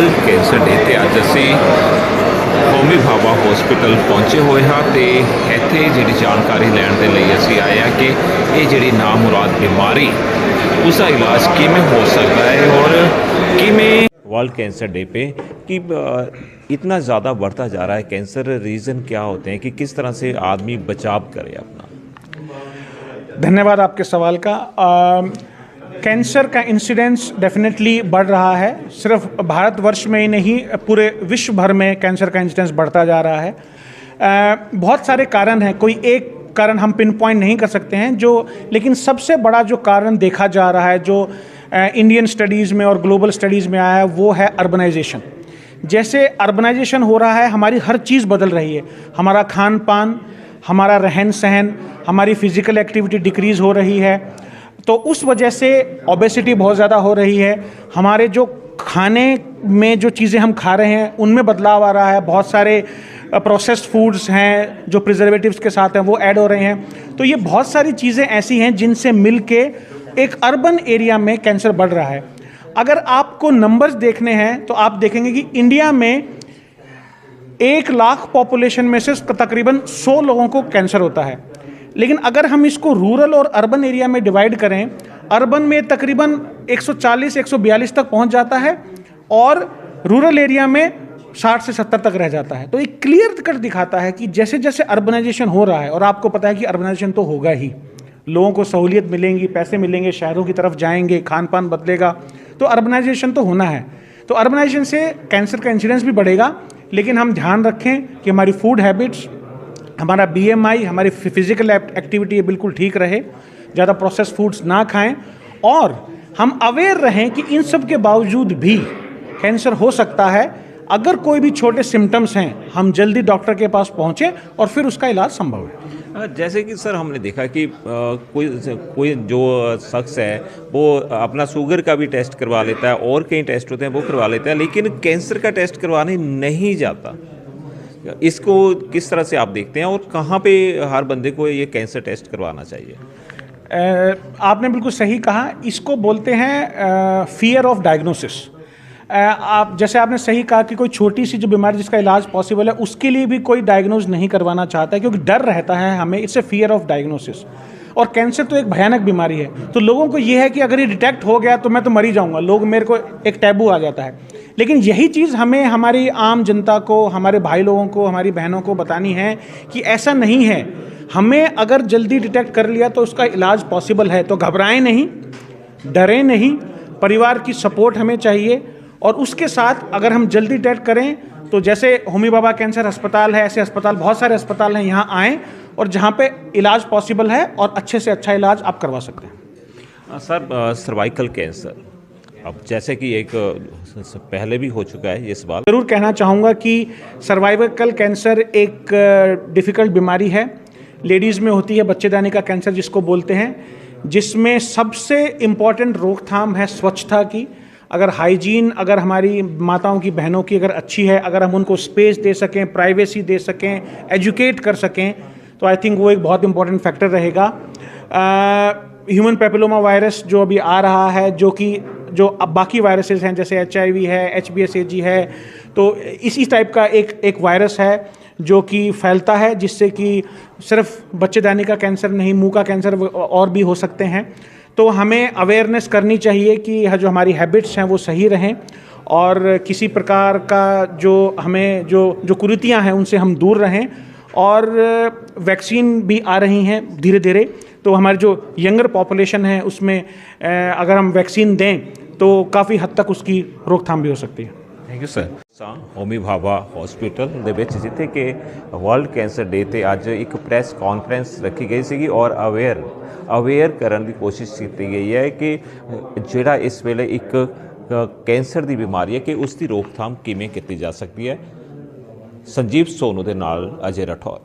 World cancer day ते अज असी Homi Bhabha hospital पहुंचे हुए हाँ तो इत्थे जिहड़ी जानकारी लैण दे लई असी आए हैं कि ये जिहड़ी नामुराद बीमारी उसका इलाज किमें हो सकता है और किमें वर्ल्ड कैंसर डे पे कि इतना ज़्यादा बढ़ता जा रहा है कैंसर, रीज़न क्या होते हैं कि किस तरह से आदमी बचाव करे अपना। धन्यवाद आपके सवाल का। कैंसर का इंसिडेंस डेफिनेटली बढ़ रहा है। सिर्फ भारतवर्ष में ही नहीं, पूरे विश्व भर में कैंसर का इंसिडेंस बढ़ता जा रहा है। बहुत सारे कारण हैं, कोई एक कारण हम पिन पॉइंट नहीं कर सकते हैं लेकिन सबसे बड़ा जो कारण देखा जा रहा है, जो इंडियन स्टडीज़ में और ग्लोबल स्टडीज़ में आया है, वो है अर्बनाइजेशन। जैसे अर्बनाइजेशन हो रहा है, हमारी हर चीज़ बदल रही है। हमारा खान पान, हमारा रहन सहन, हमारी फिज़िकल एक्टिविटी डिक्रीज़ हो रही है, तो उस वजह से ओबेसिटी बहुत ज़्यादा हो रही है। हमारे जो खाने में जो चीज़ें हम खा रहे हैं उनमें बदलाव आ रहा है। बहुत सारे प्रोसेस्ड फूड्स हैं जो प्रिजर्वेटिव्स के साथ हैं, वो ऐड हो रहे हैं। तो ये बहुत सारी चीज़ें ऐसी हैं जिनसे मिल के एक अर्बन एरिया में कैंसर बढ़ रहा है। अगर आपको नंबर्स देखने हैं तो आप देखेंगे कि इंडिया में 1 लाख पॉपुलेशन में से तकरीबन 100 लोगों को कैंसर होता है। लेकिन अगर हम इसको रूरल और अर्बन एरिया में डिवाइड करें, अर्बन में तकरीबन 140-142 तक पहुंच जाता है और रूरल एरिया में 60 से 70 तक रह जाता है। तो एक क्लियर कट दिखाता है कि जैसे जैसे अर्बनाइजेशन हो रहा है, और आपको पता है कि अर्बनाइजेशन तो होगा ही, लोगों को सहूलियत मिलेंगी, पैसे मिलेंगे, शहरों की तरफ जाएंगे, खान पान बदलेगा, तो अर्बनाइजेशन तो होना है। तो अर्बनाइजेशन से कैंसर का इंसिडेंस भी बढ़ेगा। लेकिन हम ध्यान रखें कि हमारी फूड हैबिट्स, हमारा BMI, हमारी फिजिकल एक्टिविटी ये बिल्कुल ठीक रहे, ज़्यादा प्रोसेस फूड्स ना खाएं, और हम अवेयर रहें कि इन सब के बावजूद भी कैंसर हो सकता है। अगर कोई भी छोटे सिम्टम्स हैं, हम जल्दी डॉक्टर के पास पहुँचें और फिर उसका इलाज संभव है। जैसे कि सर हमने देखा कि कोई जो शख्स है वो अपना शुगर का भी टेस्ट करवा लेता है और कई टेस्ट होते हैं वो करवा लेता है, लेकिन कैंसर का टेस्ट करवाने नहीं जाता। इसको किस तरह से आप देखते हैं और कहाँ पे हर बंदे को ये कैंसर टेस्ट करवाना चाहिए? आपने बिल्कुल सही कहा। इसको बोलते हैं फियर ऑफ डायग्नोसिस। आप जैसे आपने सही कहा कि कोई छोटी सी जो बीमारी जिसका इलाज पॉसिबल है, उसके लिए भी कोई डायग्नोज नहीं करवाना चाहता है, क्योंकि डर रहता है हमें। It's a fear of diagnosis. और कैंसर तो एक भयानक बीमारी है, तो लोगों को ये है कि अगर ये डिटेक्ट हो गया तो मैं तो मर ही जाऊंगा, मेरे को एक टैबू आ जाता है। लेकिन यही चीज़ हमें हमारी आम जनता को, हमारे भाई लोगों को, हमारी बहनों को बतानी है कि ऐसा नहीं है। हमें अगर जल्दी डिटेक्ट कर लिया तो उसका इलाज पॉसिबल है। तो घबराएं नहीं, डरें नहीं, परिवार की सपोर्ट हमें चाहिए। और उसके साथ अगर हम जल्दी डिटेक्ट करें तो जैसे होमी भाभा कैंसर अस्पताल है, ऐसे अस्पताल बहुत सारे अस्पताल हैं, यहाँ आएँ और जहाँ पे इलाज पॉसिबल है और अच्छे से अच्छा इलाज आप करवा सकते हैं। सर सर्वाइकल कैंसर, अब जैसे कि एक पहले भी हो चुका है ये सवाल, ज़रूर कहना चाहूँगा कि सर्वाइकल कैंसर एक डिफ़िकल्ट बीमारी है। लेडीज़ में होती है बच्चेदानी का कैंसर जिसको बोलते हैं, जिसमें सबसे इम्पॉर्टेंट रोकथाम है स्वच्छता की। अगर हाइजीन, अगर हमारी माताओं की, बहनों की अगर अच्छी है, अगर हम उनको स्पेस दे सकें, प्राइवेसी दे सकें, एजुकेट कर सकें, तो आई थिंक वो एक बहुत इंपॉर्टेंट फैक्टर रहेगा। ह्यूमन पेपिलोमा वायरस जो अभी आ रहा है, जो अब बाकी वायरसेस हैं जैसे HIV है, HBsAg है, तो इसी टाइप का एक वायरस है जो कि फैलता है, जिससे कि सिर्फ बच्चेदानी का कैंसर नहीं, मुंह का कैंसर और भी हो सकते हैं। तो हमें अवेयरनेस करनी चाहिए कि जो हमारी हैबिट्स हैं वो सही रहें, और किसी प्रकार का जो कुरीतियाँ हैं उनसे हम दूर रहें। और वैक्सीन भी आ रही हैं धीरे धीरे, तो हमारी जो यंगर पॉपुलेशन है उसमें अगर हम वैक्सीन दें तो काफ़ी हद तक उसकी रोकथाम भी हो सकती है। Thank you sir. Homi Bhabha hospital ਦੇ ਵਿੱਚ ਜਿੱਥੇ ਕਿ वर्ल्ड कैंसर डे ਤੇ ਅੱਜ ਇੱਕ ਪ੍ਰੈਸ ਕਾਨਫਰੰਸ ਰੱਖੀ ਗਈ ਸੀਗੀ और ਅਵੇਅਰ ਕਰਨ ਦੀ ਕੋਸ਼ਿਸ਼ ਕੀਤੀ ਗਈ ਹੈ ਕਿ ਜਿਹੜਾ ਇਸ ਵੇਲੇ ਇੱਕ ਕੈਂਸਰ ਦੀ ਬਿਮਾਰੀ ਹੈ ਕਿ ਉਸ ਦੀ ਰੋਕਥਾਮ ਕਿਵੇਂ ਕੀਤੀ ਜਾ ਸਕਦੀ ਹੈ। ਸੰਜੀਵ ਸੋਨੂ ਦੇ ਨਾਲ ਅਜੇ ਰਾਠੌਰ।